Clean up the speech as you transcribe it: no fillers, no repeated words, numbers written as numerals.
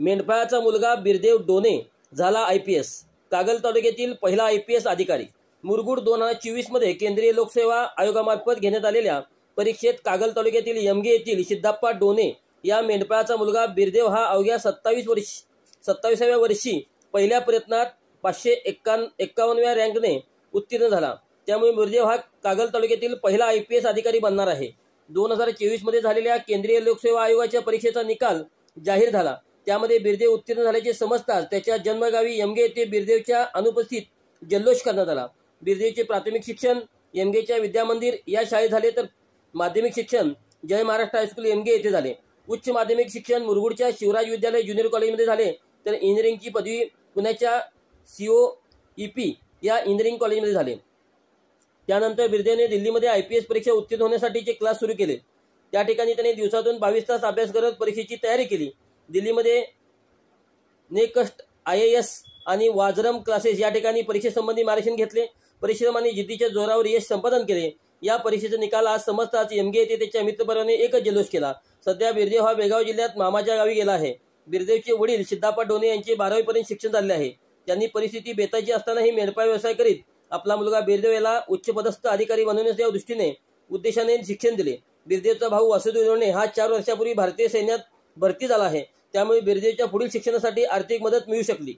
मेंढपाळाचा मुलगा बिरदेव डोने झाला IPS, कागल तालुक्यातील पहिला IPS अधिकारी। मुरगुड 2024 मध्ये केंद्रीय लोकसेवा आयोगामार्फत घेण्यात आलेल्या परीक्षेत कागल तालुक्यातील यमगे येथील सिद्धप्पा डोने या मेंढपाळाचा मुलगा बिरदेव हा अवघ्या 27व्या वर्षी पहिल्या प्रयत्नात 551व्या रँकने उत्तीर्ण झाला। त्यामुळे बिरदेव हा कागल तालुक्यातील पहिला IPS अधिकारी बनणार आहे। 2024 मध्ये झालेल्या केंद्रीय लोकसेवा आयोगाच्या परीक्षेचा निकाल जाहीर झाला। त्यामध्ये बिरदेव उत्तीर्ण झाल्याचे समजताच त्याच्या जन्मगावी यमगे येथे बिरदेवच्या अनुपस्थित जल्लोष करण्यात आला। बिरदेवचे प्राथमिक शिक्षण यमगेच्या विद्यामंदिर या शाळेत झाले, तर माध्यमिक शिक्षण जय महाराष्ट्र हायस्कूल यमगे येथे झाले। उच्च माध्यमिक शिक्षण मुरगुडच्या शिवराज विद्यालय ज्युनियर कॉलेजमध्ये झाले, तर इंजिनिअरिंगची पदवी पुण्याच्या COEP या इंजिनिअरिंग कॉलेजमध्ये झाले। त्यानंतर बिरदेवने दिल्लीमध्ये IPS परीक्षा उत्तीर्ण होण्यासाठीचे क्लास सुरू केले। त्या ठिकाणी त्याने दिवसातून 22 तास अभ्यास करत परीक्षेची तयारी केली। दिल्लीमध्ये नेक्स्ट IAS आणि वाजरम क्लासेस या ठिकाणी परीक्षेसंबंधी मार्गदर्शन घेतले। परिश्रम आणि जिद्दीच्या जोरावर यश संपादन केले। या परीक्षेचा निकाल आज समजताच यमगे येथे त्याच्या मित्रपरिवाराने एकच जल्लोष केला। सध्या बिरदेव हा बेळगाव जिल्ह्यात मामाच्या गावी गेला आहे। बिरदेवचे वडील सिद्धप्पा डोने यांचे 12वी पर्यंत शिक्षण झाले आहे। त्यांनी परिस्थिती बेताची असतानाही मेंढपाळ व्यवसाय करीत आपला मुलगा बिरदेव याला उच्चपदस्थ अधिकारी बनवण्याच्या उद्देशाने शिक्षण दिले। बिरदेवचा भाऊ वासुदेव डोने हा 4 वर्षापूर्वी भारतीय सैन्यात भरती झाला आहे। त्यामुळे बिरदेवच्या पुढील शिक्षणासाठी आर्थिक मदत मिळू शकली।